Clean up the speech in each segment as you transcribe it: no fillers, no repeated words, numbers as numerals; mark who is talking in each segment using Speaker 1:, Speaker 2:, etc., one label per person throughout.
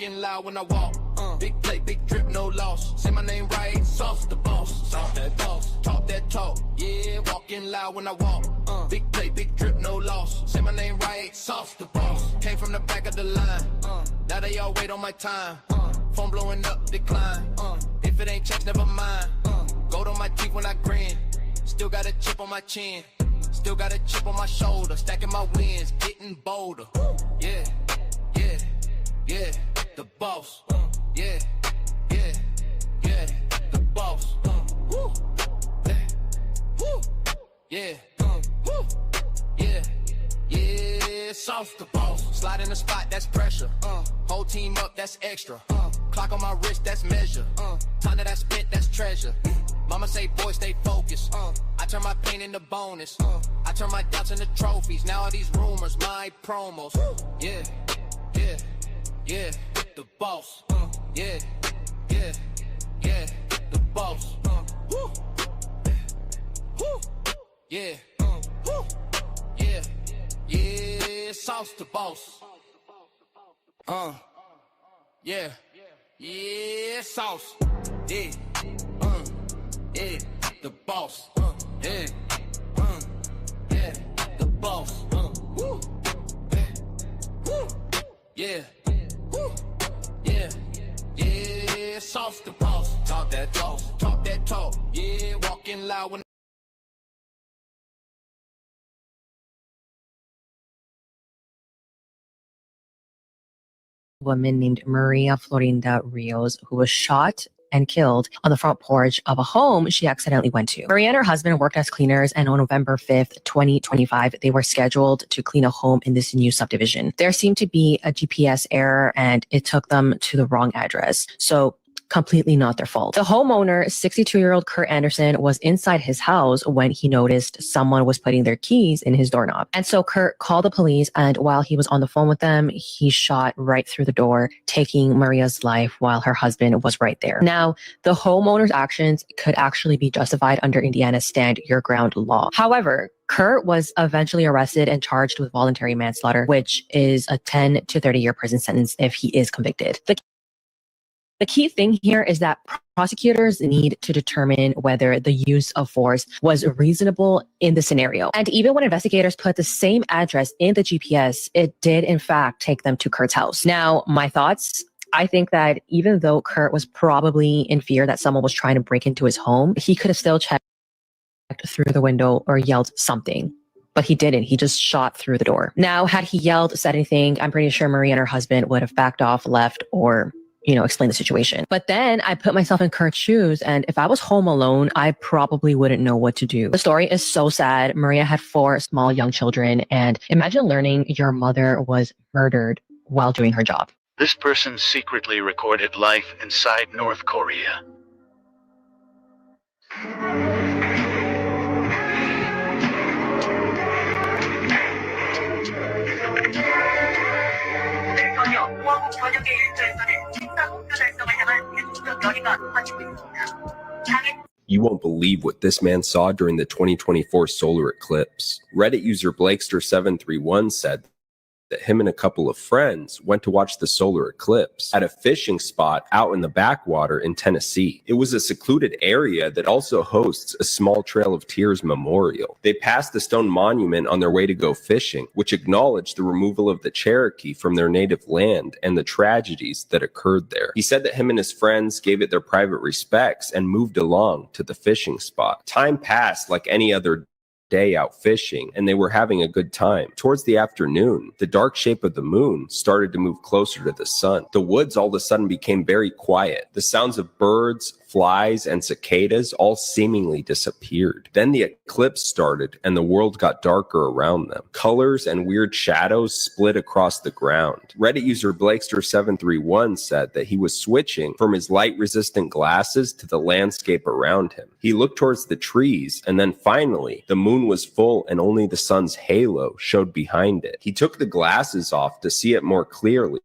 Speaker 1: walking loud when I walk. Big plate, big drip, no loss. Say my name right, sauce the boss. Sauce that boss, talk that talk. Yeah, walking loud when I walk. Big plate, big drip, no loss. Say my name right, sauce the boss. Came from the back of the line. Now they all wait on my time. Phone blowing up, decline. If it ain't checked, never mind. Gold on my teeth when I grin. Still got a chip on my chin. Still got a chip on my shoulder. Stacking my wins, getting bolder. Yeah, yeah, yeah. The boss. Yeah, yeah, yeah. The boss. Woo. Yeah. Woo. Yeah. Woo. Yeah. Yeah, sauce the boss. Slide in the spot, that's pressure. Whole team up, that's extra. Clock on my wrist, that's measure. Time that I spent, that's treasure. Mama say, boy, stay focused. I turn my pain into bonus. I turn my doubts into trophies. Now all these rumors, my promos. Yeah, yeah, yeah. The boss. Yeah, yeah, yeah. The boss. Woo. Woo. Yeah. Woo. Yeah. Yeah, sauce the boss. Yeah. Yeah, sauce. Yeah. Yeah, the boss. Yeah. Yeah, the boss. Woo. Woo. Yeah. Woo. Yeah. Yeah, sauce the boss. Talk that talk. Talk that talk. Yeah, walking loud when
Speaker 2: woman named Maria Florinda Rios, who was shot and killed on the front porch of a home she accidentally went to. Maria and her husband worked as cleaners, and on November 5th, 2025, they were scheduled to clean a home in this new subdivision. There seemed to be a GPS error, and it took them to the wrong address. So completely not their fault. The homeowner, 62-year-old Kurt Anderson, was inside his house when he noticed someone was putting their keys in his doorknob. And so Kurt called the police, and while he was on the phone with them, he shot right through the door, taking Maria's life while her husband was right there. Now, the homeowner's actions could actually be justified under Indiana's Stand Your Ground law. However, Kurt was eventually arrested and charged with voluntary manslaughter, which is a 10 to 30-year prison sentence if he is convicted. The key thing here is that prosecutors need to determine whether the use of force was reasonable in the scenario. And even when investigators put the same address in the GPS, it did in fact take them to Kurt's house. Now, my thoughts, I think that even though Kurt was probably in fear that someone was trying to break into his home, he could have still checked through the window or yelled something. But he didn't. He just shot through the door. Now, had he yelled, said anything, I'm pretty sure Maria and her husband would have backed off, left, or explain the situation. But then I put myself in Kurt's shoes, and if I was home alone, I probably wouldn't know what to do. The story is so sad. Maria had 4 small young children, and imagine learning your mother was murdered while doing her job.
Speaker 3: This person secretly recorded life inside North Korea.
Speaker 4: You won't believe what this man saw during the 2024 solar eclipse. Reddit user Blakester731 said that him and a couple of friends went to watch the solar eclipse at a fishing spot out in the backwater in Tennessee. It was a secluded area that also hosts a small Trail of Tears memorial. They passed the stone monument on their way to go fishing, which acknowledged the removal of the Cherokee from their native land and the tragedies that occurred there. He said that him and his friends gave it their private respects and moved along to the fishing spot. Time passed like any other day out fishing, and they were having a good time. Towards the afternoon, the dark shape of the moon started to move closer to the sun. The woods all of a sudden became very quiet. The sounds of birds, flies, and cicadas all seemingly disappeared. Then the eclipse started, and the world got darker around them. Colors and weird shadows split across the ground. Reddit user Blakester731 said that he was switching from his light-resistant glasses to the landscape around him. He looked towards the trees, and then finally, the moon was full and only the sun's halo showed behind it. He took the glasses off to see it more clearly,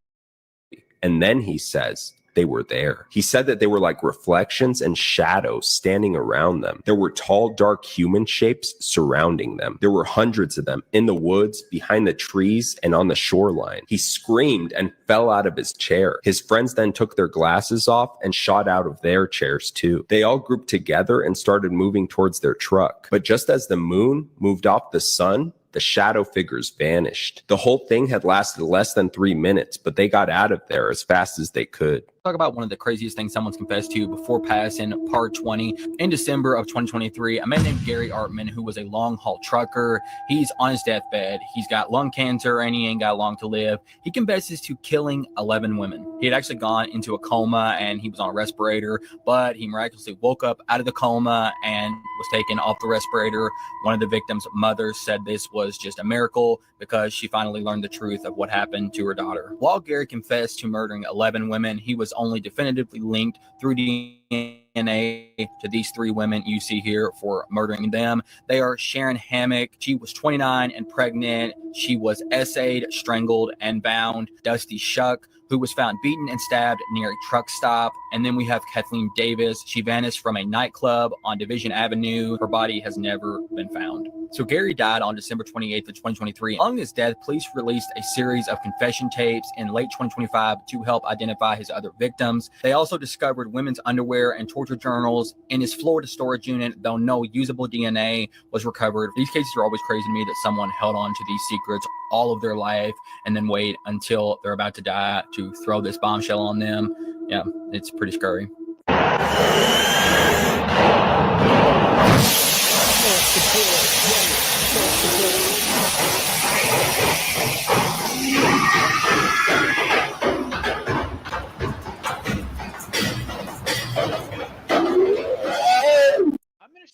Speaker 4: and then he says they were there. He said that they were like reflections and shadows standing around them. There were tall, dark human shapes surrounding them. There were hundreds of them in the woods, behind the trees, and on the shoreline. He screamed and fell out of his chair. His friends then took their glasses off and shot out of their chairs too. They all grouped together and started moving towards their truck. But just as the moon moved off the sun, the shadow figures vanished. The whole thing had lasted less than 3 minutes, but they got out of there as fast as they could.
Speaker 5: Talk about one of the craziest things someone's confessed to before passing, part 20. In December of 2023, a man named Gary Artman, who was a long-haul trucker, he's on his deathbed. He's got lung cancer and he ain't got long to live. He confesses to killing 11 women. He had actually gone into a coma and he was on a respirator, but he miraculously woke up out of the coma and was taken off the respirator. One of the victims' mothers said this was just a miracle because she finally learned the truth of what happened to her daughter. While Gary confessed to murdering 11 women, he was only definitively linked through DNA to these 3 women you see here for murdering them. They are Sharon Hammock. She was 29 and pregnant. She was essayed, strangled, and bound. Dusty Shuck, who was found beaten and stabbed near a truck stop. And then we have Kathleen Davis. She vanished from a nightclub on Division Avenue. Her body has never been found. So Gary died on December 28th of 2023. Along his death, police released a series of confession tapes in late 2025 to help identify his other victims. They also discovered women's underwear and torture journals in his Florida storage unit, though no usable DNA was recovered. These cases are always crazy to me, that someone held on to these secrets all of their life and then wait until they're about to die to throw this bombshell on them. Yeah, it's pretty scary.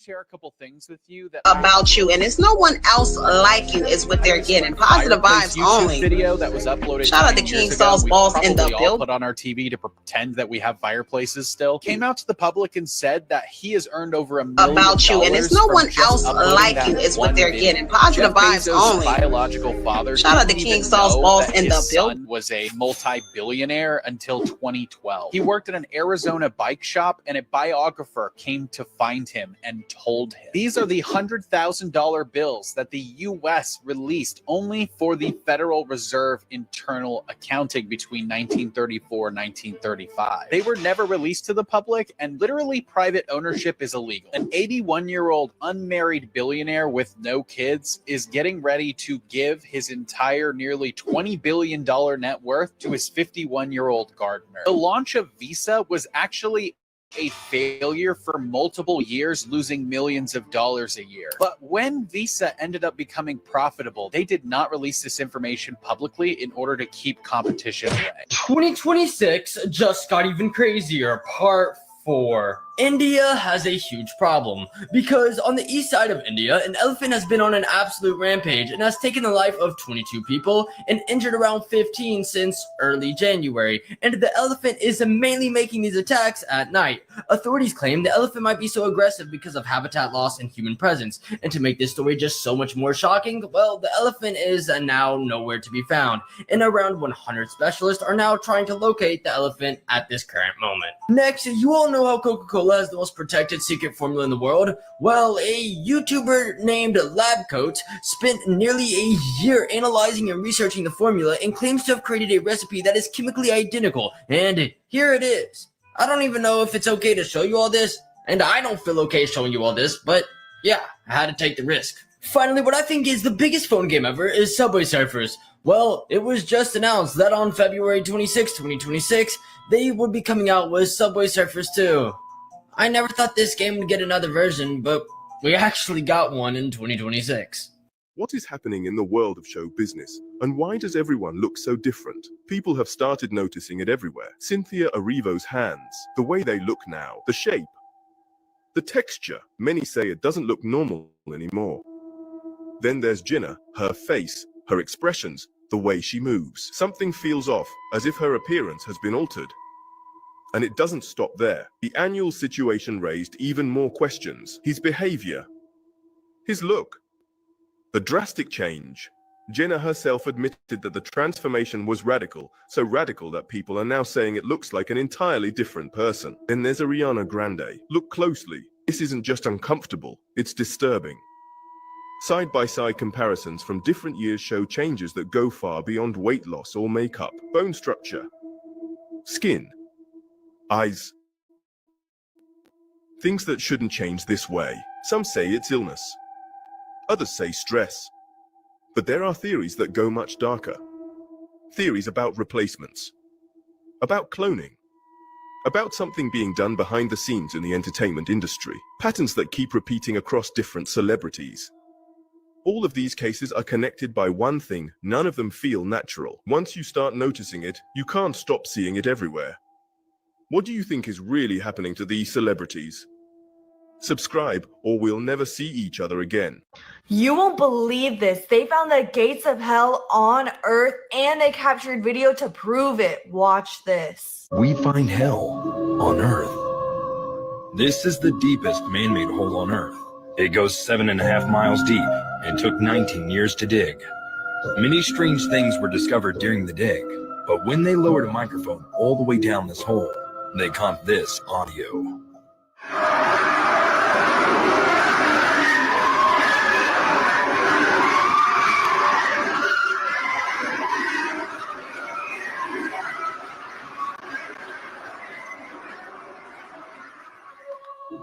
Speaker 6: Share a couple things with you that
Speaker 7: about you, and it's no one else like you is what they're getting. Positive vibes only.
Speaker 6: Video that was uploaded.
Speaker 7: Shout out to King Saul's boss in the build.
Speaker 6: Put on our TV to pretend that we have fireplaces still. Came out to the public and said that he has earned over $1 million
Speaker 7: about you, and it's no one else like you is what they're getting. Positive vibes only.
Speaker 6: Biological father.
Speaker 7: Shout out to King Saul's boss in the build.
Speaker 6: Was a multi-billionaire until 2012. He worked at an Arizona bike shop, and a biographer came to find him and told him. These are the $100,000 bills that the U.S. released only for the Federal Reserve internal accounting between 1934 and 1935. They were never released to the public, and literally private ownership is illegal. An 81-year-old unmarried billionaire with no kids is getting ready to give his entire nearly $20 billion net worth to his 51-year-old gardener. The launch of Visa was actually a failure for multiple years, losing millions of dollars a year. But when Visa ended up becoming profitable, they did not release this information publicly in order to keep competition away.
Speaker 8: 2026 just got even crazier. Part 4. India has a huge problem because on the east side of India, an elephant has been on an absolute rampage and has taken the life of 22 people and injured around 15 since early January. And the elephant is mainly making these attacks at night. Authorities claim the elephant might be so aggressive because of habitat loss and human presence. And to make this story just so much more shocking, well, the elephant is now nowhere to be found. And around 100 specialists are now trying to locate the elephant at this current moment. Next, you all know how Coca-Cola has the most protected secret formula in the world. Well, a YouTuber named Labcoat spent nearly a year analyzing and researching the formula and claims to have created a recipe that is chemically identical. And here it is. I don't even know if it's okay to show you all this, and I don't feel okay showing you all this, but yeah, I had to take the risk. Finally, what I think is the biggest phone game ever is Subway Surfers. Well, it was just announced that on February 26, 2026, they would be coming out with Subway Surfers 2. I never thought this game would get another version, but we actually got one in 2026.
Speaker 9: What is happening in the world of show business, and why does everyone look so different? People have started noticing it everywhere. Cynthia Erivo's hands, the way they look now, the shape, the texture. Many say it doesn't look normal anymore. Then there's Jinnah, her face, her expressions, the way she moves. Something feels off, as if her appearance has been altered. And it doesn't stop there. The annual situation raised even more questions. His behavior, his look, the drastic change. Jenna herself admitted that the transformation was radical, so radical that people are now saying it looks like an entirely different person. Then there's Ariana Grande. Look closely. This isn't just uncomfortable, it's disturbing. Side-by-side comparisons from different years show changes that go far beyond weight loss or makeup, bone structure, skin, eyes. Things that shouldn't change this way. Some say it's illness. Others say stress. But there are theories that go much darker. Theories about replacements, about cloning, about something being done behind the scenes in the entertainment industry, patterns that keep repeating across different celebrities. All of these cases are connected by one thing: none of them feel natural. Once you start noticing it, you can't stop seeing it everywhere. What do you think is really happening to these celebrities? Subscribe, or we'll never see each other again.
Speaker 10: You won't believe this. They found the gates of hell on Earth and they captured video to prove it. Watch this.
Speaker 11: We find hell on Earth. This is the deepest man-made hole on Earth. It goes 7.5 miles deep and took 19 years to dig. Many strange things were discovered during the dig, but when they lowered a microphone all the way down this hole, they caught this audio.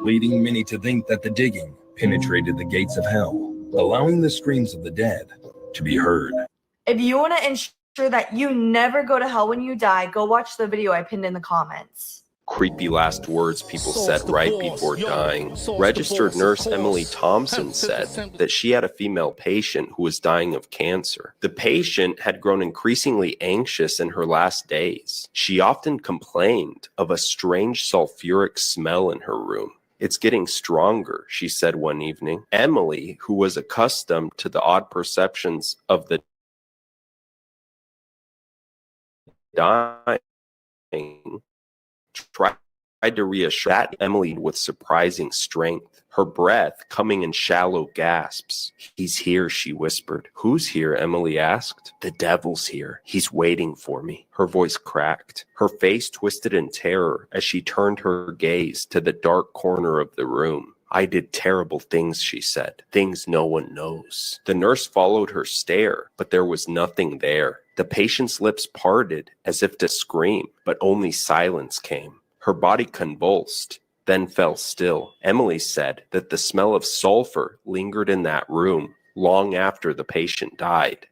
Speaker 11: Leading many to think that the digging penetrated the gates of hell, allowing the screams of the dead to be heard.
Speaker 10: If you want to ensure that you never go to hell when you die, go watch the video I pinned in the comments.
Speaker 4: Creepy last words people said right before dying. Registered nurse Emily Thompson said that she had a female patient who was dying of cancer. The patient had grown increasingly anxious in her last days. She often complained of a strange sulfuric smell in her room. "It's getting stronger," she said one evening. Emily, who was accustomed to the odd perceptions of the dying, tried to reassure that Emily with surprising strength, her breath coming in shallow gasps. "He's here," she whispered. "Who's here?" Emily asked. "The devil's here. He's waiting for me." Her voice cracked. Her face twisted in terror as she turned her gaze to the dark corner of the room. "I did terrible things," she said. "Things no one knows." The nurse followed her stare, but there was nothing there. The patient's lips parted as if to scream, but only silence came. Her body convulsed, then fell still. Emily said that the smell of sulfur lingered in that room long after the patient died.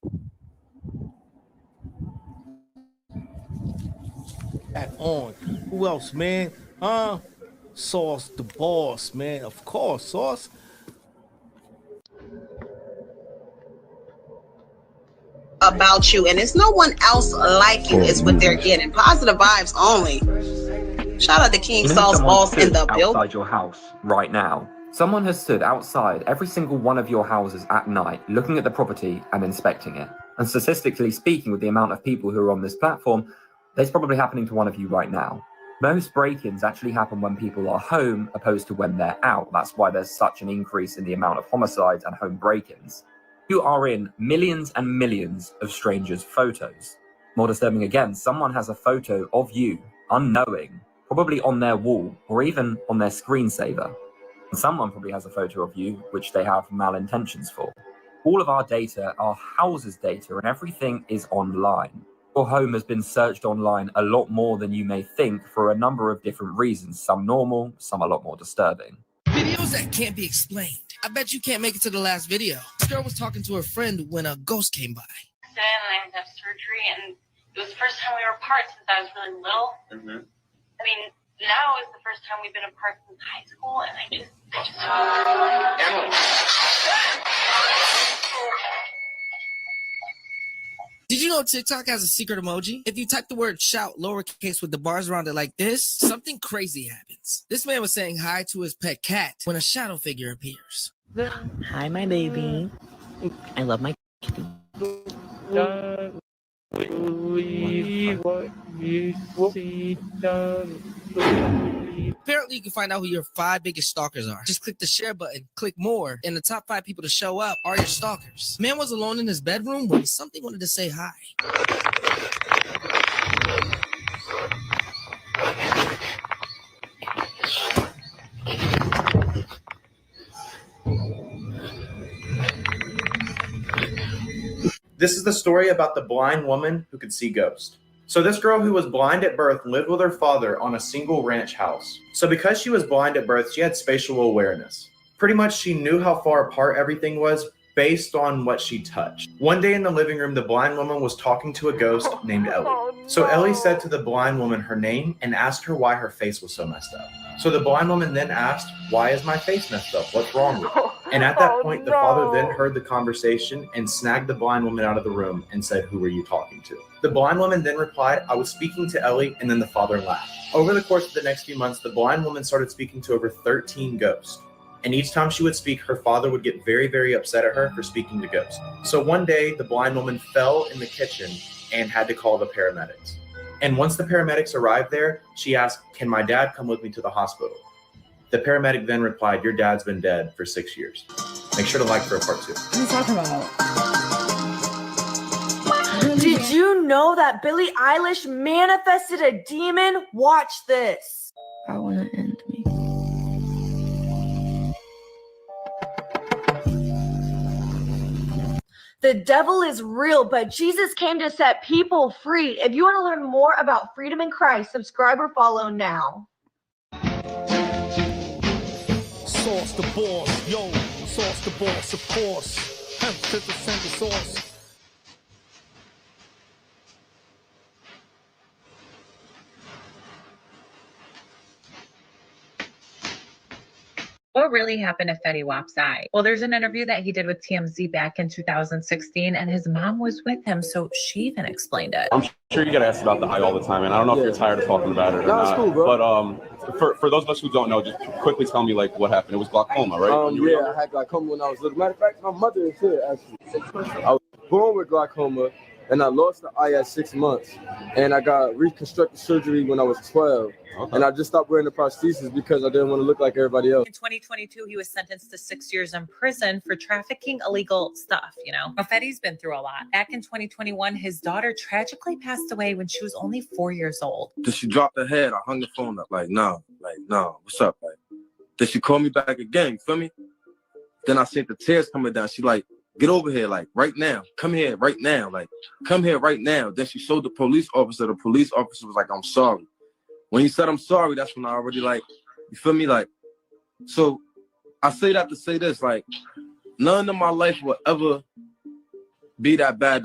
Speaker 12: On. Who else, man? Sauce the boss, man. Of course, Sauce.
Speaker 7: About you, and it's no one else like you is what they're getting. Positive vibes only. Shout out to King Sauce Boss in the building.
Speaker 13: Outside your house right now. Someone has stood outside every single one of your houses at night, looking at the property and inspecting it. And statistically speaking, with the amount of people who are on this platform, that's probably happening to one of you right now. Most break-ins actually happen when people are home opposed to when they're out. That's why there's such an increase in the amount of homicides and home break-ins. You are in millions and millions of strangers' photos. More disturbing again, someone has a photo of you, unknowing, probably on their wall or even on their screensaver. And someone probably has a photo of you which they have malintentions for. All of our data, our houses' data, and everything is online. Your home has been searched online a lot more than you may think for a number of different reasons, some normal, some a lot more disturbing.
Speaker 14: Videos that can't be explained. I bet you can't make it to the last video. This girl was talking to her friend when a ghost came by.
Speaker 15: And I had to have surgery, and it was the first time we were apart since I was really little.
Speaker 16: Mm-hmm.
Speaker 15: I mean, now is the first time we've been apart since high school, and I just
Speaker 16: Emily.
Speaker 14: Did you know TikTok has a secret emoji? If you type the word shout lowercase with the bars around it like this, something crazy happens. This man was saying hi to his pet cat when a shadow figure appears.
Speaker 17: Hi, my baby. I love my kitty.
Speaker 18: What you see,
Speaker 14: Apparently, you can find out who your 5 biggest stalkers are. Just click the share button, click more, and the top 5 people to show up are your stalkers. Man was alone in his bedroom when something wanted to say hi.
Speaker 18: This is the story about the blind woman who could see ghosts. So this girl who was blind at birth lived with her father on a single ranch house. So because she was blind at birth, she had spatial awareness. Pretty much she knew how far apart everything was based on what she touched. One day in the living room, the blind woman was talking to a ghost named Ellie. So Ellie said to the blind woman her name and asked her why her face was so messed up. So the blind woman then asked, "Why is my face messed up? What's wrong with it?" And at that point, the father then heard the conversation and snagged the blind woman out of the room and said, "Who were you talking to?" The blind woman then replied, "I was speaking to Ellie," and then the father laughed. Over the course of the next few months, the blind woman started speaking to over 13 ghosts. And each time she would speak, her father would get very, very upset at her for speaking to ghosts. So one day, the blind woman fell in the kitchen and had to call the paramedics. And once the paramedics arrived there, she asked, "Can my dad come with me to the hospital?" The paramedic then replied, "Your dad's been dead for 6 years." Make sure to like for a part 2.
Speaker 10: What are you talking about? Did you know that Billie Eilish manifested a demon? Watch this.
Speaker 19: I want to end me.
Speaker 10: The devil is real, but Jesus came to set people free. If you want to learn more about freedom in Christ, subscribe or follow now.
Speaker 12: Sauce the boss, yo, sauce the boss, of course. Hemp to the center sauce.
Speaker 20: What really happened to Fetty Wap's eye? Well, there's an interview that he did with TMZ back in 2016, and his mom was with him, so she even explained it.
Speaker 21: I'm sure you get asked about the eye all the time, and I don't know if you're tired of talking about it or not. Cool, bro. But for those of us who don't know, just quickly tell me like what happened. It was glaucoma, right?
Speaker 22: Yeah, I had glaucoma when I was little. Matter of fact, my mother is here actually. I was born with glaucoma, and I lost the eye at 6 months, and I got reconstructive surgery when I was 12. Okay. And I just stopped wearing the prosthesis because I didn't want to look like everybody else.
Speaker 20: In 2022, he was sentenced to 6 years in prison for trafficking illegal stuff, you know. Fetty's been through a lot. Back in 2021, his daughter tragically passed away when she was only 4 years old.
Speaker 22: Then she dropped her head. I hung the phone up like, no, what's up? Like, then she called me back again, you feel me? Then I seen the tears coming down. She like, "Get over here, like, right now. Come here right now. Like, come here right now." Then she showed the police officer. The police officer was like, "I'm sorry." When he said, "I'm sorry," that's when I already like, you feel me? Like, so I say that to say this, like, none of my life will ever be that bad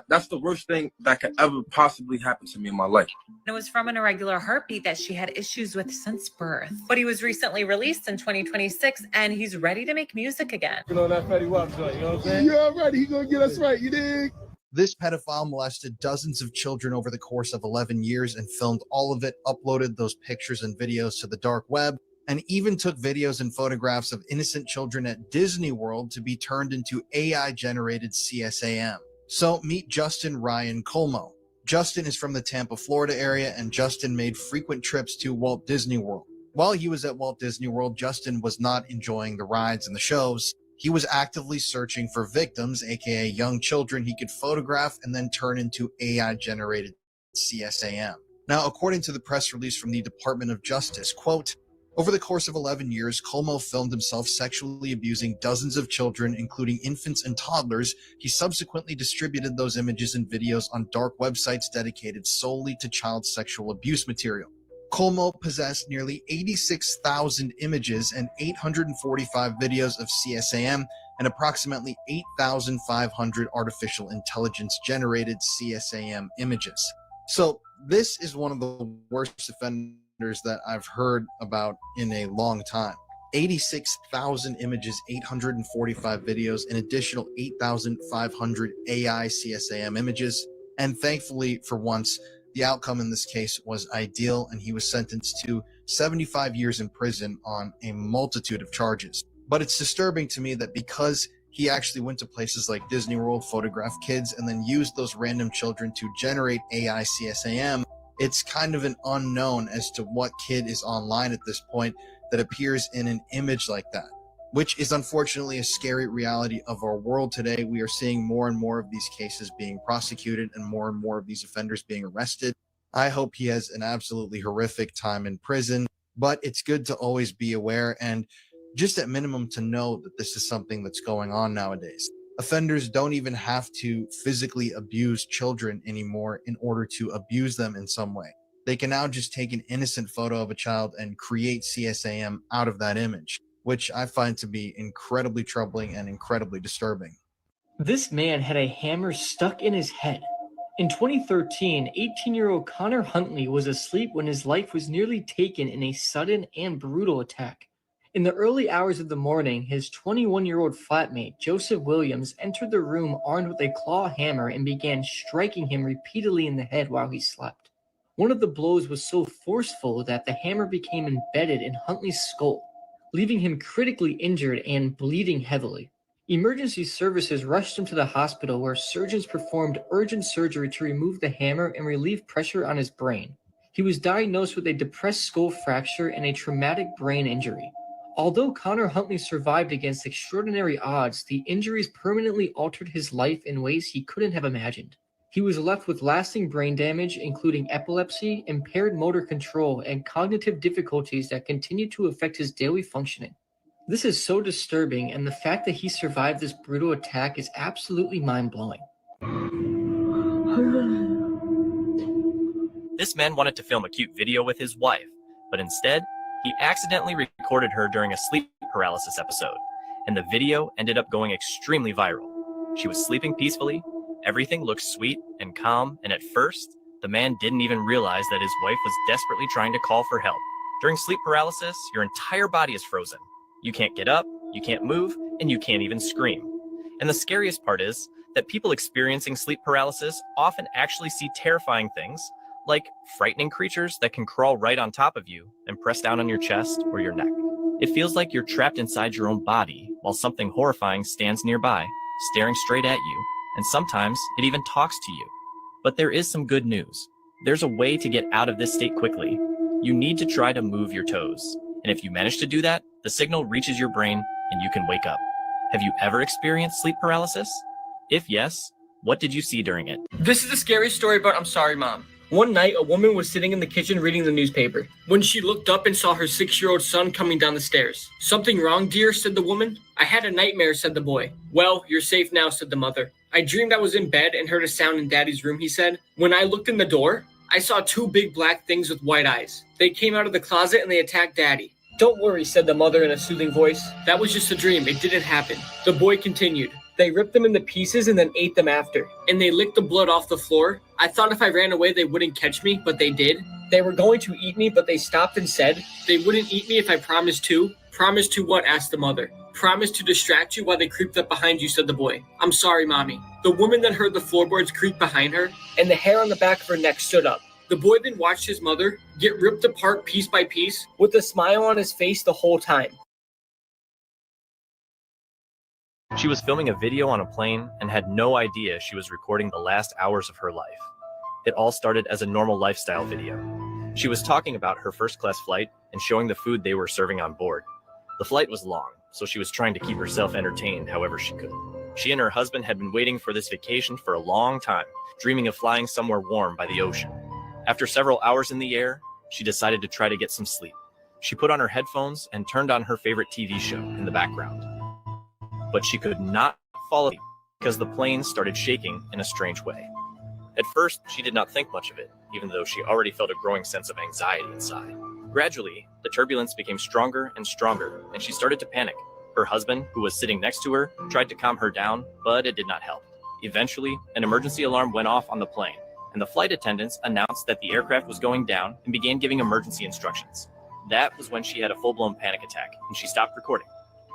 Speaker 22: that's the worst thing that could ever possibly happen to me in my life.
Speaker 20: It was from an irregular heartbeat that she had issues with since birth. But he was recently released in 2026, and he's ready to make music again.
Speaker 22: You know that Fetty Wap joint, you know what I'm saying?
Speaker 23: You already, he gonna get us right, you dig?
Speaker 24: This pedophile molested dozens of children over the course of 11 years and filmed all of it, uploaded those pictures and videos to the dark web, and even took videos and photographs of innocent children at Disney World to be turned into AI-generated CSAM. So meet Justin Ryan Colmo. Justin is from the Tampa, Florida area, and Justin made frequent trips to Walt Disney World. While he was at Walt Disney World, Justin was not enjoying the rides and the shows. He was actively searching for victims, aka young children he could photograph and then turn into AI-generated CSAM. Now, according to the press release from the Department of Justice, quote, over the course of 11 years, Colmo filmed himself sexually abusing dozens of children, including infants and toddlers. He subsequently distributed those images and videos on dark websites dedicated solely to child sexual abuse material. Colmo possessed nearly 86,000 images and 845 videos of CSAM and approximately 8,500 artificial intelligence generated CSAM images. So this is one of the worst offenders that I've heard about in a long time. 86,000 images, 845 videos, an additional 8,500 AI CSAM images. And thankfully, for once, the outcome in this case was ideal, and he was sentenced to 75 years in prison on a multitude of charges. But it's disturbing to me that because he actually went to places like Disney World, photographed kids, and then used those random children to generate AI CSAM, It's kind of an unknown as to what kid is online at this point that appears in an image like that, which is unfortunately a scary reality of our world today. We are seeing more and more of these cases being prosecuted and more of these offenders being arrested. I hope he has an absolutely horrific time in prison, but it's good to always be aware and just at minimum to know that this is something that's going on nowadays. Offenders don't even have to physically abuse children anymore in order to abuse them in some way. They can now just take an innocent photo of a child and create CSAM out of that image, which I find to be incredibly troubling and incredibly disturbing.
Speaker 8: This man had a hammer stuck in his head. In 2013, 18-year-old Connor Huntley was asleep when his life was nearly taken in a sudden and brutal attack. In the early hours of the morning, his 21-year-old flatmate, Joseph Williams, entered the room armed with a claw hammer and began striking him repeatedly in the head while he slept. One of the blows was so forceful that the hammer became embedded in Huntley's skull, leaving him critically injured and bleeding heavily. Emergency services rushed him to the hospital where surgeons performed urgent surgery to remove the hammer and relieve pressure on his brain. He was diagnosed with a depressed skull fracture and a traumatic brain injury. Although Connor Huntley survived against extraordinary odds, the injuries permanently altered his life in ways he couldn't have imagined. He was left with lasting brain damage, including epilepsy, impaired motor control, and cognitive difficulties that continue to affect his daily functioning. This is so disturbing, and the fact that he survived this brutal attack is absolutely mind-blowing.
Speaker 1: This man wanted to film a cute video with his wife, but instead, he accidentally recorded her during a sleep paralysis episode, and the video ended up going extremely viral. She was sleeping peacefully, everything looked sweet and calm, and at first, the man didn't even realize that his wife was desperately trying to call for help. During sleep paralysis, your entire body is frozen. You can't get up, you can't move, and you can't even scream. And the scariest part is that people experiencing sleep paralysis often actually see terrifying things, like frightening creatures that can crawl right on top of you and press down on your chest or your neck. It feels like you're trapped inside your own body while something horrifying stands nearby, staring straight at you, and sometimes it even talks to you. But there is some good news. There's a way to get out of this state quickly. You need to try to move your toes. And if you manage to do that, the signal reaches your brain and you can wake up. Have you ever experienced sleep paralysis? If yes, what did you see during it?
Speaker 8: This is a scary story, but I'm sorry, Mom. One night, a woman was sitting in the kitchen reading the newspaper when she looked up and saw her 6-year-old son coming down the stairs. "Something wrong, dear?" said the woman. "I had a nightmare," said the boy. "Well, you're safe now," said the mother. "I dreamed I was in bed and heard a sound in Daddy's room," he said. "When I looked in the door, I saw 2 big black things with white eyes. They came out of the closet and they attacked Daddy." "Don't worry," said the mother in a soothing voice. "That was just a dream. It didn't happen." The boy continued. "They ripped them into pieces and then ate them after. And they licked the blood off the floor. I thought if I ran away, they wouldn't catch me, but they did. They were going to eat me, but they stopped and said they wouldn't eat me if I promised to." "Promise to what?" asked the mother. "Promise to distract you while they creeped up behind you," said the boy. "I'm sorry, Mommy." The woman then heard the floorboards creak behind her, and the hair on the back of her neck stood up. The boy then watched his mother get ripped apart piece by piece, with a smile on his face the whole time.
Speaker 1: She was filming a video on a plane and had no idea she was recording the last hours of her life. It all started as a normal lifestyle video. She was talking about her first-class flight and showing the food they were serving on board. The flight was long, so she was trying to keep herself entertained however she could. She and her husband had been waiting for this vacation for a long time, dreaming of flying somewhere warm by the ocean. After several hours in the air, she decided to try to get some sleep. She put on her headphones and turned on her favorite TV show in the background. But she could not fall asleep because the plane started shaking in a strange way. At first, she did not think much of it, even though she already felt a growing sense of anxiety inside. Gradually, the turbulence became stronger and stronger, and she started to panic. Her husband, who was sitting next to her, tried to calm her down, but it did not help. Eventually, an emergency alarm went off on the plane, and the flight attendants announced that the aircraft was going down and began giving emergency instructions. That was when she had a full-blown panic attack, and she stopped recording.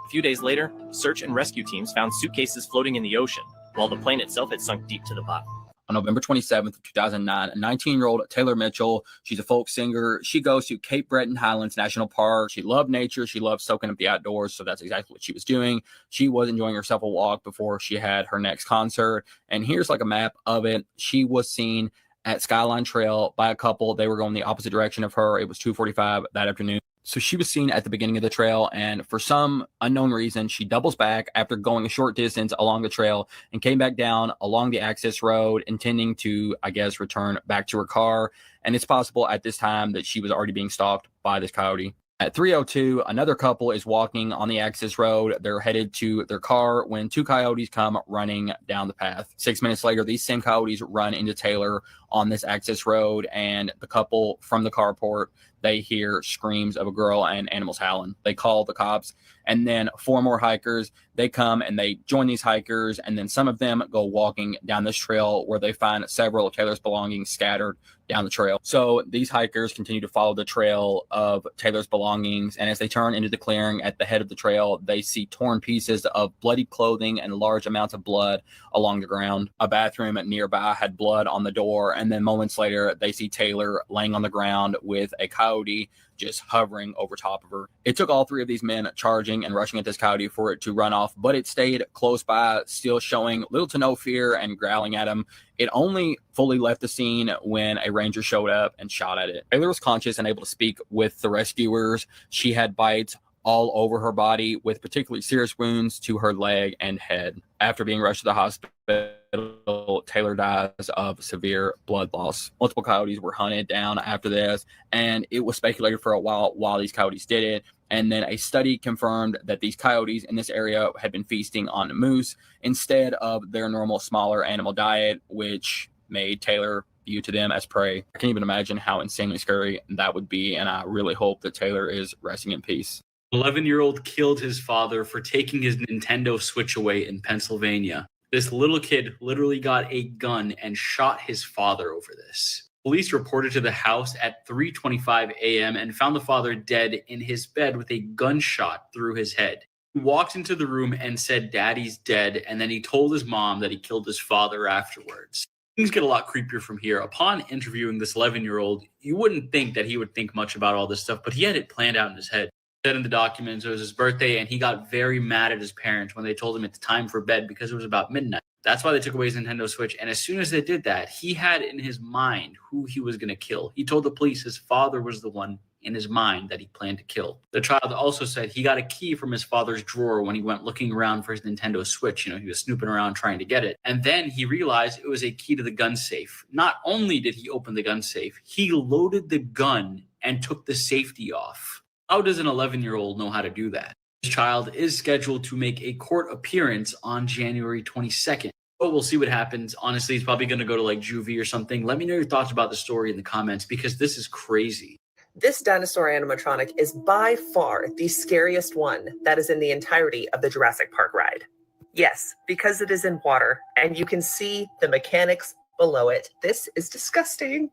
Speaker 1: A few days later, search and rescue teams found suitcases floating in the ocean, while the plane itself had sunk deep to the bottom.
Speaker 5: On November 27th, 2009, a 19-year-old Taylor Mitchell, she's a folk singer. She goes to Cape Breton Highlands National Park. She loved nature. She loved soaking up the outdoors, so that's exactly what she was doing. She was enjoying herself a walk before she had her next concert. And here's like a map of it. She was seen at Skyline Trail by a couple. They were going the opposite direction of her. It was 2:45 that afternoon. So she was seen at the beginning of the trail, and for some unknown reason, she doubles back after going a short distance along the trail and came back down along the access road, intending to, I guess, return back to her car. And it's possible at this time that she was already being stalked by this coyote. At 3:02, another couple is walking on the access road. They're headed to their car when two coyotes come running down the path. 6 minutes later, these same coyotes run into Taylor on this access road, and the couple from the carport, they hear screams of a girl and animals howling. They call the cops, and then four more hikers, they come and they join these hikers, and then some of them go walking down this trail where they find several of Taylor's belongings scattered down the trail. So these hikers continue to follow the trail of Taylor's belongings, and as they turn into the clearing at the head of the trail, they see torn pieces of bloody clothing and large amounts of blood along the ground. A bathroom nearby had blood on the door, and then moments later, they see Taylor laying on the ground with a coyote just hovering over top of her. It took all three of these men charging and rushing at this coyote for it to run off, but it stayed close by, still showing little to no fear and growling at him. It only fully left the scene when a ranger showed up and shot at it. Taylor was conscious and able to speak with the rescuers. She had bites all over her body with particularly serious wounds to her leg and head. After being rushed to the hospital, Taylor dies of severe blood loss. Multiple coyotes were hunted down after this, and it was speculated for a while these coyotes did it. And then a study confirmed that these coyotes in this area had been feasting on moose instead of their normal smaller animal diet, which made Taylor view to them as prey. I can't even imagine how insanely scary that would be, and I really hope that Taylor is resting in peace.
Speaker 2: 11-year-old killed his father for taking his Nintendo Switch away in Pennsylvania. This little kid literally got a gun and shot his father over this. Police reported to the house at 3:25 a.m. and found the father dead in his bed with a gunshot through his head. He walked into the room and said, "Daddy's dead," and then he told his mom that he killed his father afterwards. Things get a lot creepier from here. Upon interviewing this 11-year-old, you wouldn't think that he would think much about all this stuff, but he had it planned out in his head. Said in the documents it was his birthday, and he got very mad at his parents when they told him it's time for bed because it was about midnight. That's why they took away his Nintendo Switch, and as soon as they did that, he had in his mind who he was going to kill. He told the police his father was the one in his mind that he planned to kill. The child also said he got a key from his father's drawer when he went looking around for his Nintendo Switch. He was snooping around trying to get it. And then he realized it was a key to the gun safe. Not only did he open the gun safe, he loaded the gun and took the safety off. How does an 11-year-old know how to do that? This child is scheduled to make a court appearance on January 22nd. But we'll see what happens. Honestly, he's probably going to go to like juvie or something. Let me know your thoughts about the story in the comments because this is crazy.
Speaker 3: This dinosaur animatronic is by far the scariest one that is in the entirety of the Jurassic Park ride. Yes, because it is in water and you can see the mechanics below it. This is disgusting.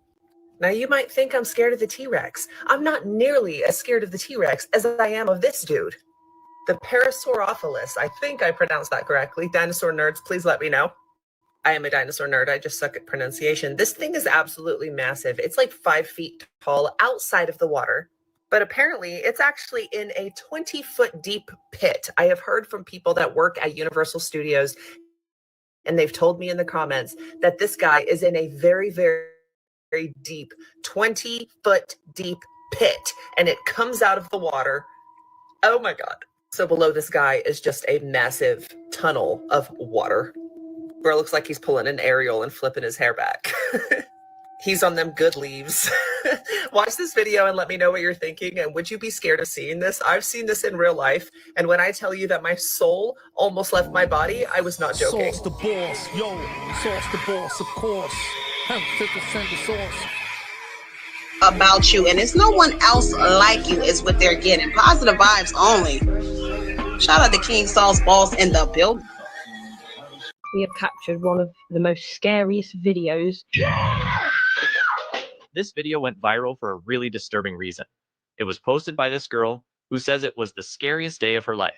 Speaker 3: Now you might think I'm scared of the T-Rex. I'm not nearly as scared of the T-Rex as I am of this dude. The Parasaurolophus, I think I pronounced that correctly. Dinosaur nerds, please let me know. I am a dinosaur nerd. I just suck at pronunciation. This thing is absolutely massive. It's like 5 feet tall outside of the water, but apparently it's actually in a 20-foot deep pit. I have heard from people that work at Universal Studios, and they've told me in the comments that this guy is in a very, very, very deep, 20-foot deep pit, and it comes out of the water. Oh my God. So below this guy is just a massive tunnel of water where it looks like he's pulling an aerial and flipping his hair back. He's on them good leaves. Watch this video and let me know what you're thinking. And would you be scared of seeing this? I've seen this in real life. And when I tell you that my soul almost left my body, I was not joking.
Speaker 12: Sauce the boss, yo. Sauce the boss, of course. 50% the sauce.
Speaker 7: About you, and it's no one else like you is what they're getting. Positive vibes only. Shout out to King Saul's Balls in the building.
Speaker 6: We have captured one of the most scariest videos.
Speaker 1: This video went viral for a really disturbing reason. It was posted by this girl who says it was the scariest day of her life.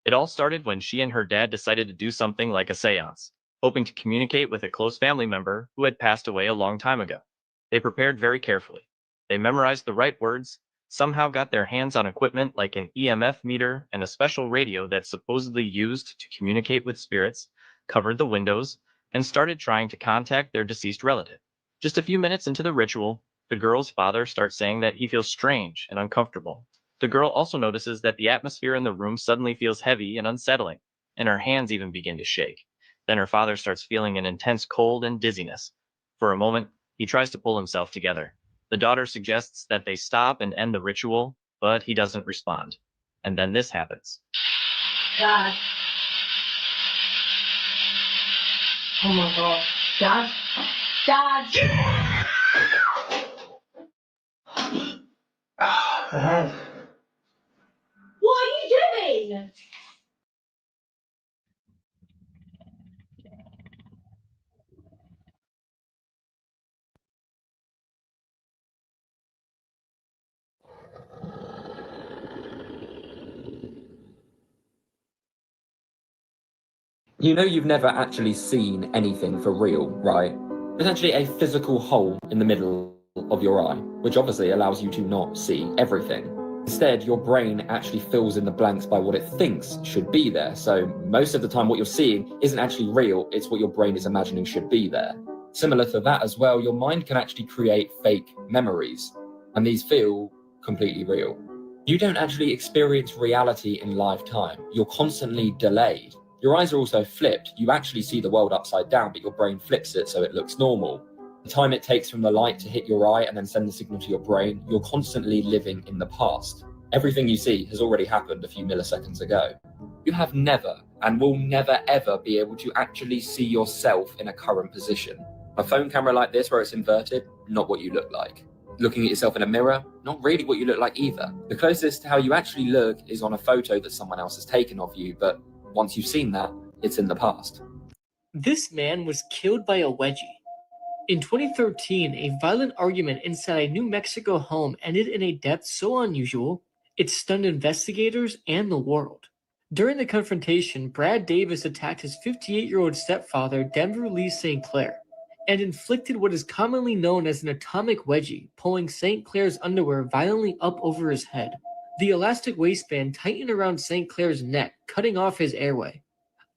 Speaker 1: It all started when she and her dad decided to do something like a seance, hoping to communicate with a close family member who had passed away a long time ago. They prepared very carefully. They memorized the right words, somehow got their hands on equipment like an EMF meter and a special radio that's supposedly used to communicate with spirits, covered the windows, and started trying to contact their deceased relative. Just a few minutes into the ritual, the girl's father starts saying that he feels strange and uncomfortable. The girl also notices that the atmosphere in the room suddenly feels heavy and unsettling, and her hands even begin to shake. Then her father starts feeling an intense cold and dizziness. For a moment, he tries to pull himself together. The daughter suggests that they stop and end the ritual, but he doesn't respond. And then this happens.
Speaker 10: Dad. Oh my god. Dad. Dad. What are you doing?
Speaker 13: You know you've never actually seen anything for real, right? There's actually a physical hole in the middle of your eye, which obviously allows you to not see everything. Instead, your brain actually fills in the blanks by what it thinks should be there. So most of the time what you're seeing isn't actually real, it's what your brain is imagining should be there. Similar to that as well, your mind can actually create fake memories, and these feel completely real. You don't actually experience reality in lifetime. You're constantly delayed. Your eyes are also flipped. You actually see the world upside down, but your brain flips it so it looks normal. The time it takes from the light to hit your eye and then send the signal to your brain, you're constantly living in the past. Everything you see has already happened a few milliseconds ago. You have never and will never ever be able to actually see yourself in a current position. A phone camera like this where it's inverted, not what you look like. Looking at yourself in a mirror, not really what you look like either. The closest to how you actually look is on a photo that someone else has taken of you, but once you've seen that, it's in the past.
Speaker 4: This man was killed by a wedgie. In 2013, a violent argument inside a New Mexico home ended in a death so unusual, it stunned investigators and the world. During the confrontation, Brad Davis attacked his 58-year-old stepfather, Denver Lee St. Clair, and inflicted what is commonly known as an atomic wedgie, pulling St. Clair's underwear violently up over his head. The elastic waistband tightened around St. Clair's neck, cutting off his airway.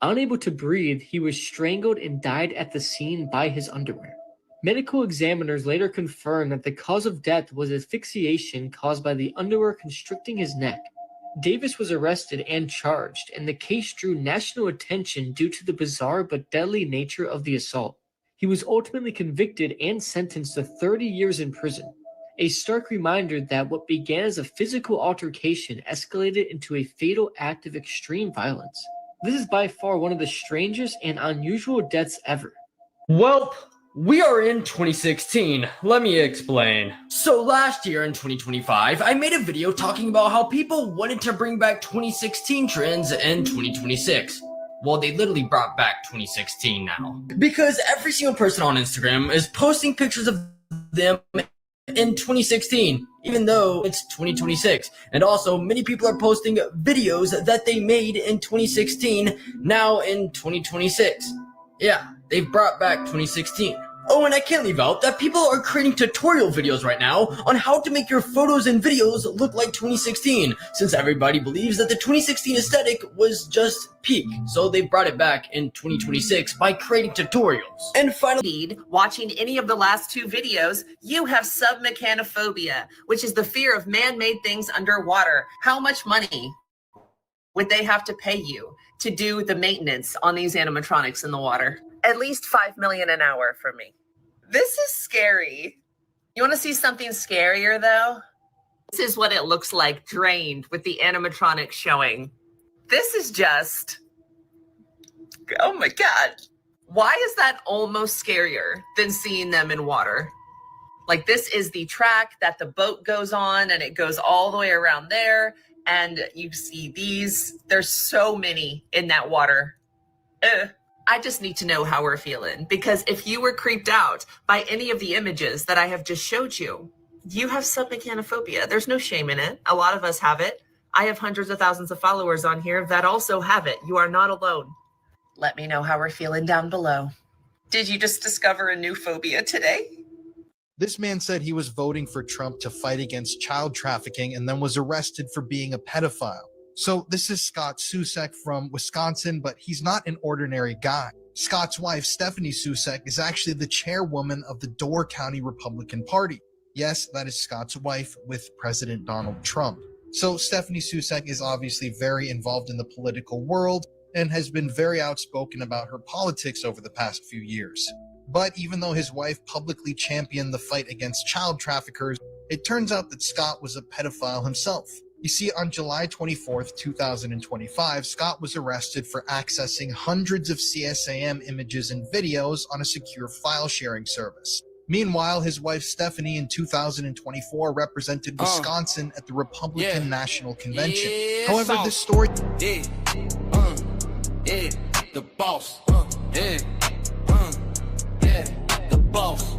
Speaker 4: Unable to breathe, he was strangled and died at the scene by his underwear. Medical examiners later confirmed that the cause of death was asphyxiation caused by the underwear constricting his neck. Davis was arrested and charged, and the case drew national attention due to the bizarre but deadly nature of the assault. He was ultimately convicted and sentenced to 30 years in prison. A stark reminder that what began as a physical altercation escalated into a fatal act of extreme violence. This is by far one of the strangest and unusual deaths ever.
Speaker 8: Well, we are in 2016. Let me explain. So last year in 2025, I made a video talking about how people wanted to bring back 2016 trends in 2026. Well, they literally brought back 2016 now. Because every single person on Instagram is posting pictures of them in 2016, even though it's 2026. And also, many people are posting videos that they made in 2016 now in 2026. Yeah, they've brought back 2016. Oh, and I can't leave out that people are creating tutorial videos right now on how to make your photos and videos look like 2016, since everybody believes that the 2016 aesthetic was just peak. So they brought it back in 2026 by creating tutorials. And finally,
Speaker 3: watching any of the last two videos, you have submechanophobia, which is the fear of man-made things underwater. How much money would they have to pay you to do the maintenance on these animatronics in the water? At least $5 million an hour for me. This is scary. You want to see something scarier though? This is what it looks like drained with the animatronics showing. This is just, oh my God. Why is that almost scarier than seeing them in water? Like, this is the track that the boat goes on and it goes all the way around there. And you see these, there's so many in that water. I just need to know how we're feeling, because if you were creeped out by any of the images that I have just showed you, you have submechanophobia. There's no shame in it. A lot of us have it. I have hundreds of thousands of followers on here that also have it. You are not alone. Let me know how we're feeling down below. Did you just discover a new phobia today?
Speaker 24: This man said he was voting for Trump to fight against child trafficking and then was arrested for being a pedophile. So this is Scott Susek from Wisconsin, but he's not an ordinary guy. Scott's wife, Stephanie Susek, is actually the chairwoman of the Door County Republican Party. Yes, that is Scott's wife with President Donald Trump. So Stephanie Susek is obviously very involved in the political world and has been very outspoken about her politics over the past few years. But even though his wife publicly championed the fight against child traffickers, it turns out that Scott was a pedophile himself. You see, on July 24th, 2025, Scott was arrested for accessing hundreds of CSAM images and videos on a secure file sharing service. Meanwhile, his wife Stephanie in 2024 represented Wisconsin at the Republican National Convention. However, this story...
Speaker 14: the boss, the boss,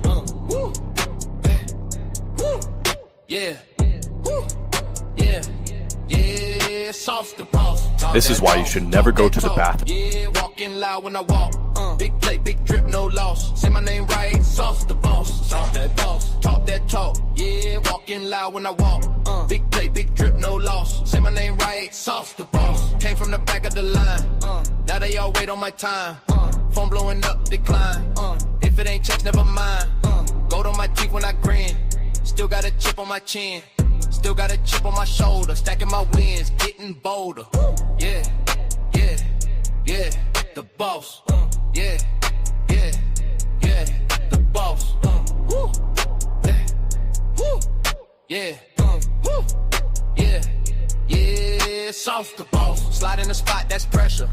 Speaker 14: sauce the boss.
Speaker 9: This is why you should never go to the bathroom.
Speaker 14: Yeah, walking loud when I walk. Big play, big drip, no loss. Say my name right, sauce the boss. Sauce that boss, talk that talk. Yeah, walking loud when I walk. Big play, big drip, no loss. Say my name right, sauce the boss. Came from the back of the line. Now they all wait on my time. Phone blowing up, decline. If it ain't checks, never mind. Gold on my teeth when I grin. Still got a chip on my chin. Still got a chip on my shoulder. Stacking my wins, getting bolder. Yeah, yeah, yeah. The boss. Yeah, yeah, yeah. The boss. Woo. Yeah, woo. Yeah, woo. Yeah, yeah. Sauce the boss. Slide in the spot, that's pressure.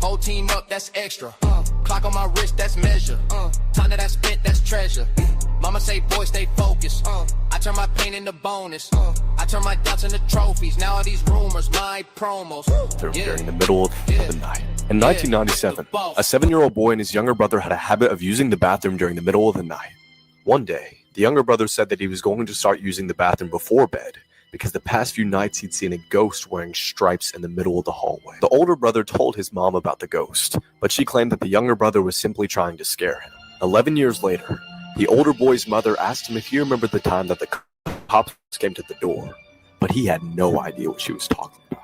Speaker 14: Whole team up, that's extra. Clock on my wrist, that's measure. Time that I spent, that's treasure. Mama say, boy, stay focused. I turn my pain into bonus. I turn my doubts into trophies. Now all these rumors, my promos.
Speaker 9: During the middle of the night. In 1997, a 7-year-old boy and his younger brother had a habit of using the bathroom during the middle of the night. One day, the younger brother said that he was going to start using the bathroom before bed because the past few nights he'd seen a ghost wearing stripes in the middle of the hallway. The older brother told his mom about the ghost, but she claimed that the younger brother was simply trying to scare him. 11 years later, the older boy's mother asked him if he remembered the time that the cops came to the door, but he had no idea what she was talking about.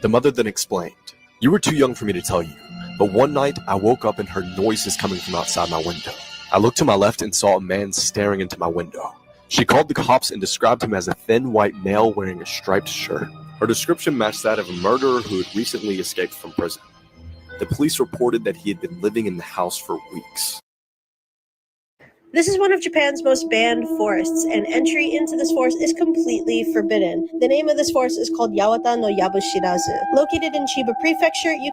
Speaker 9: The mother then explained, "You were too young for me to tell you, but one night I woke up and heard noises coming from outside my window. I looked to my left and saw a man staring into my window. She called the cops and described him as a thin white male wearing a striped shirt. Her description matched that of a murderer who had recently escaped from prison. The police reported that he had been living in the house for weeks."
Speaker 11: This is one of Japan's most banned forests, and entry into this forest is completely forbidden. The name of this forest is called Yawata no Yabushirazu. Located in Chiba Prefecture, you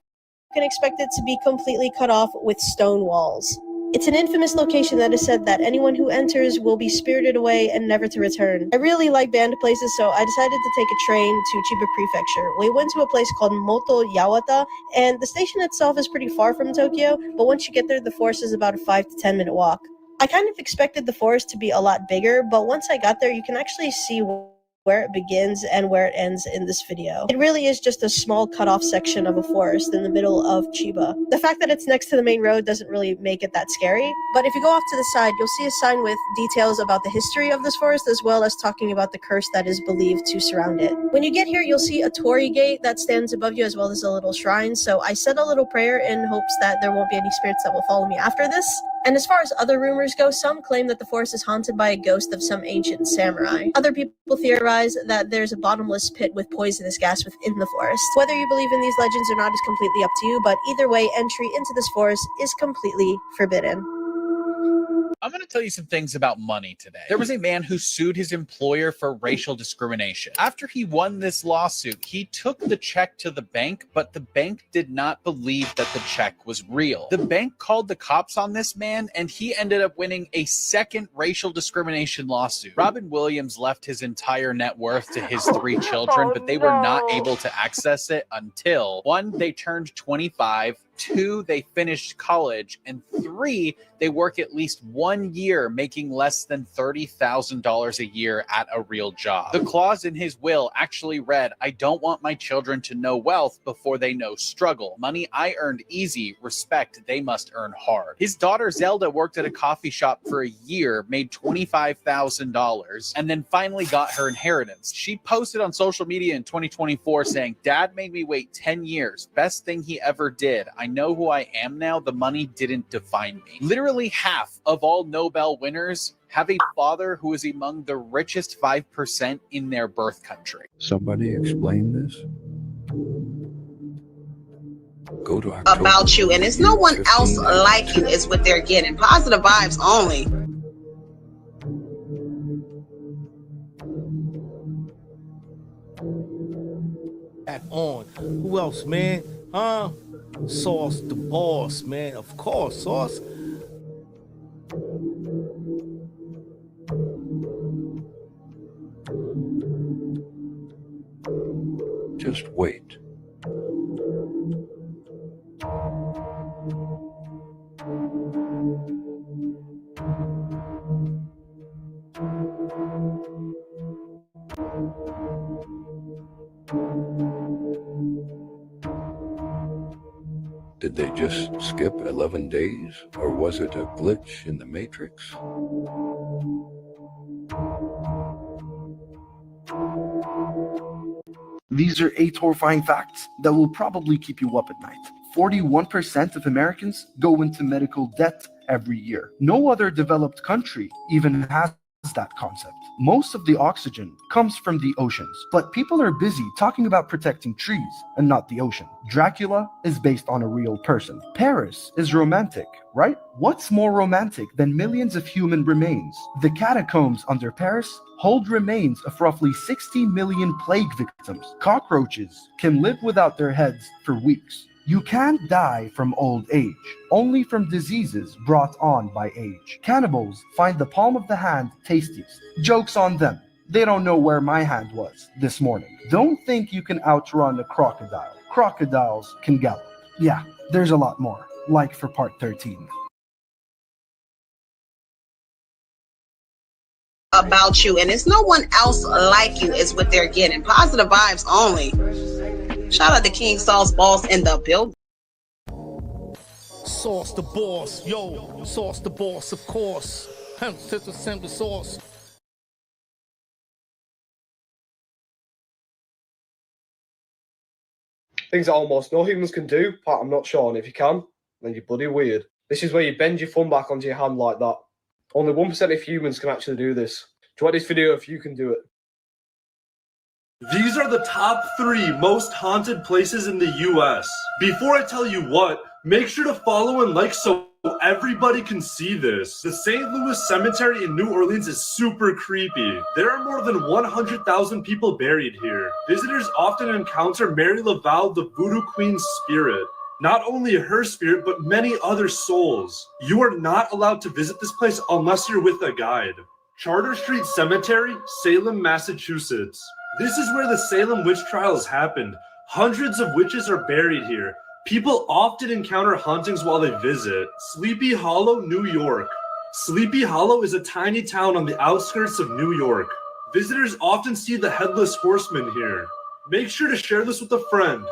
Speaker 11: can expect it to be completely cut off with stone walls. It's an infamous location that is said that anyone who enters will be spirited away and never to return. I really like banned places, so I decided to take a train to Chiba Prefecture. We went to a place called Moto Yawata, and the station itself is pretty far from Tokyo, but once you get there, the forest is about a 5 to 10 minute walk. I kind of expected the forest to be a lot bigger, but once I got there, you can actually see where it begins and where it ends in this video. It really is just a small cut-off section of a forest in the middle of Chiba. The fact that it's next to the main road doesn't really make it that scary, but if you go off to the side, you'll see a sign with details about the history of this forest, as well as talking about the curse that is believed to surround it. When you get here, you'll see a torii gate that stands above you, as well as a little shrine, so I said a little prayer in hopes that there won't be any spirits that will follow me after this. And as far as other rumors go, some claim that the forest is haunted by a ghost of some ancient samurai. Other people theorize that there's a bottomless pit with poisonous gas within the forest. Whether you believe in these legends or not is completely up to you, but either way, entry into this forest is completely forbidden.
Speaker 15: I'm going to tell you some things about money today. There was a man who sued his employer for racial discrimination. After he won this lawsuit, he took the check to the bank, but the bank did not believe that the check was real. The bank called the cops on this man, and he ended up winning a second racial discrimination lawsuit. Robin Williams left his entire net worth to his 3 children, but they were not able to access it until 1, they turned 25, 2, they finished college, and 3, they work at least 1 year making less than $30,000 a year at a real job. The clause in his will actually read, "I don't want my children to know wealth before they know struggle. Money I earned easy, respect they must earn hard." His daughter Zelda worked at a coffee shop for a year, made $25,000, and then finally got her inheritance. She posted on social media in 2024 saying, "Dad made me wait 10 years. Best thing he ever did. I know who I am now, the money didn't define me. Literally half of all Nobel winners have a father who is among the richest 5% in their birth country.
Speaker 16: Somebody explain this? Go to October.
Speaker 7: About you, and it's no one else like you is what they're getting. Positive vibes only.
Speaker 12: Back on. Who else, man? Huh? Sauce the boss, man. Of course, Sauce.
Speaker 16: Just wait. Did they just skip 11 days, or was it a glitch in the Matrix?
Speaker 17: These are 8 horrifying facts that will probably keep you up at night. 41% of Americans go into medical debt every year. No other developed country even has that concept. Most of the oxygen comes from the oceans, but people are busy talking about protecting trees and not the ocean. Dracula is based on a real person. Paris is romantic, right? What's more romantic than millions of human remains? The catacombs under Paris hold remains of roughly 60 million plague victims. Cockroaches can live without their heads for weeks. You can't die from old age, only from diseases brought on by age. Cannibals find the palm of the hand tastiest. Joke's on them. They don't know where my hand was this morning. Don't think you can outrun a crocodile. Crocodiles can gallop. Yeah, there's a lot more, like for part 13.
Speaker 7: About you, and it's no one else like you is what they're getting. Positive vibes only. Shout out to King Saul's boss in the building.
Speaker 12: Sauce the boss, yo. Sauce the boss, of course. Sister Simple Sauce.
Speaker 18: Things that almost no humans can do, but I'm not sure, and if you can, then you're bloody weird. This is where you bend your thumb back onto your hand like that. Only 1% of humans can actually do this. Do you want this video if you can do it?
Speaker 19: These are the top 3 most haunted places in the US. Before I tell you what, make sure to follow and like so everybody can see this. The St. Louis Cemetery in New Orleans is super creepy. There are more than 100,000 people buried here. Visitors often encounter Mary Laval, the Voodoo Queen's spirit. Not only her spirit, but many other souls. You are not allowed to visit this place unless you're with a guide. Charter Street Cemetery, Salem, Massachusetts. This is where the Salem witch trials happened. Hundreds of witches are buried here. People often encounter hauntings while they visit. Sleepy Hollow, New York. Sleepy Hollow is a tiny town on the outskirts of New York. Visitors often see the Headless Horseman here. Make sure to share this with a friend.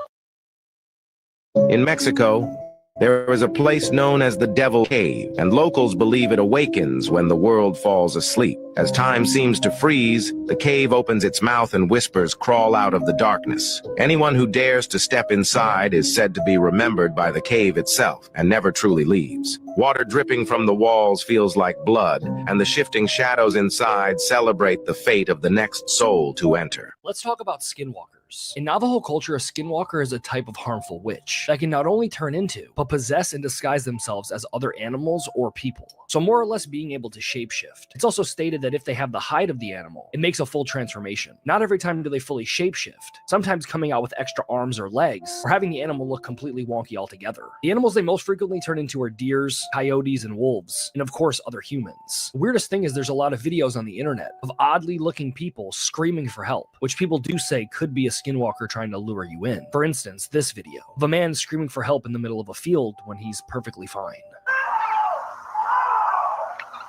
Speaker 25: In Mexico, there is a place known as the Devil Cave, and locals believe it awakens when the world falls asleep. As time seems to freeze, the cave opens its mouth and whispers crawl out of the darkness. Anyone who dares to step inside is said to be remembered by the cave itself and never truly leaves. Water dripping from the walls feels like blood, and the shifting shadows inside celebrate the fate of the next soul to enter.
Speaker 26: Let's talk about skinwalkers. In Navajo culture, a skinwalker is a type of harmful witch that can not only turn into, but possess and disguise themselves as other animals or people. So more or less being able to shapeshift. It's also stated that if they have the hide of the animal, it makes a full transformation. Not every time do they fully shapeshift, sometimes coming out with extra arms or legs, or having the animal look completely wonky altogether. The animals they most frequently turn into are deers, coyotes, and wolves, and of course other humans. The weirdest thing is there's a lot of videos on the internet of oddly looking people screaming for help, which people do say could be a skinwalker trying to lure you in. For instance, this video of a man screaming for help in the middle of a field when he's perfectly fine.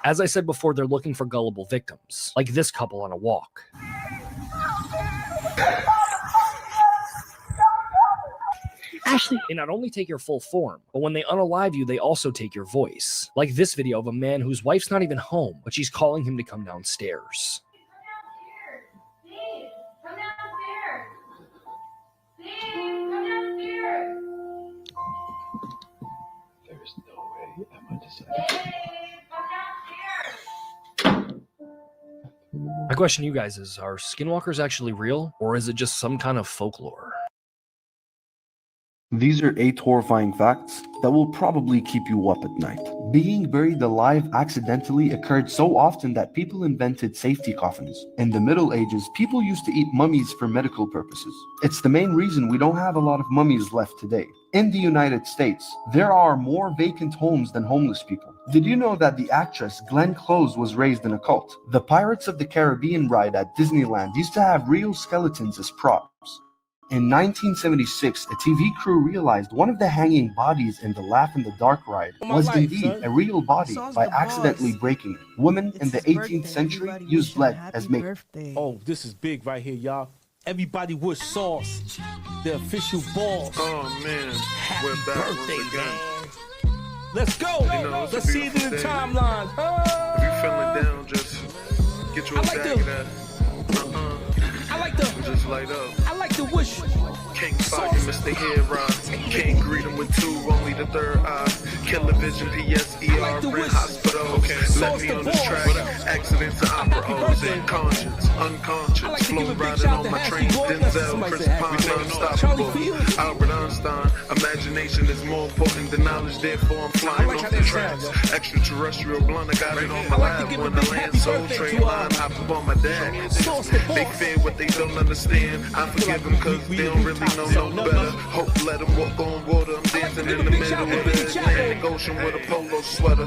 Speaker 26: As I said before, they're looking for gullible victims, like this couple on a walk. Ashley. They not only take your full form, but when they unalive you, they also take your voice. Like this video of a man whose wife's not even home, but she's calling him to come downstairs. My question to you guys is, are skinwalkers actually real, or is it just some kind of folklore?
Speaker 17: These are 8 horrifying facts that will probably keep you up at night. Being buried alive accidentally occurred so often that people invented safety coffins. In the Middle Ages, people used to eat mummies for medical purposes. It's the main reason we don't have a lot of mummies left today. In the United States, there are more vacant homes than homeless people. Did you know that the actress Glenn Close was raised in a cult? The Pirates of the Caribbean ride at Disneyland used to have real skeletons as props. In 1976, a TV crew realized one of the hanging bodies in the Laugh in the Dark ride was indeed a real body by accidentally breaking it. Women in the 18th century used lead as bait.
Speaker 12: Oh, this is big right here, y'all. Everybody with Sauce, the official boss.
Speaker 2: Oh man,
Speaker 12: happy
Speaker 2: we're back
Speaker 12: birthday,
Speaker 2: once again.
Speaker 12: man. Let's go.
Speaker 2: You know,
Speaker 12: Let's see it in the timeline.
Speaker 2: If you feeling down, just get you a bag of that.
Speaker 12: I like the.
Speaker 2: Just light up.
Speaker 12: I like the wish.
Speaker 2: King Fire, Mr. Head Can't greet him with 2, only the 3rd eye. Killer Vision, PSER, Red Hospital. Let me on the track. Accidents and opera O's and conscience, unconscious. Flow riding on my train. Denzel, Chris Pine, unstoppable. Albert Einstein. Imagination is more important than knowledge, therefore I'm flying off the tracks. Extraterrestrial blunt, I got it on my lap. When I land Soul Train line, hop up on my dad. They fear what they don't understand. I forgive them cause they don't really know no better. Hope let them walk on water. I'm dancing in the middle of the Atlantic Ocean with a polo sweater.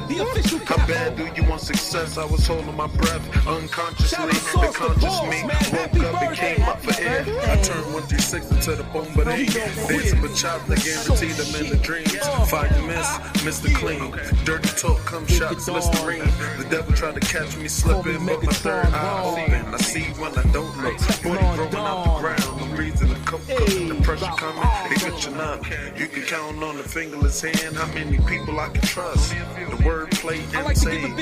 Speaker 2: How bad do you want success? I was holding my breath unconsciously. The conscious me woke up and came up for air. I turned 136 into the bomber. Dancing with chops, I guarantee them in the dreams. Fire miss, Mr. Clean. Dirty talk, come shots, Listerine. The devil tried to catch me slipping, but my 3rd eye open. I see when I don't look. Booty growing out the ground. I'm breathing the coke, the pressure coming. They switching up. You can count on the fingerless hand how many people I can trust. The wordplay insane.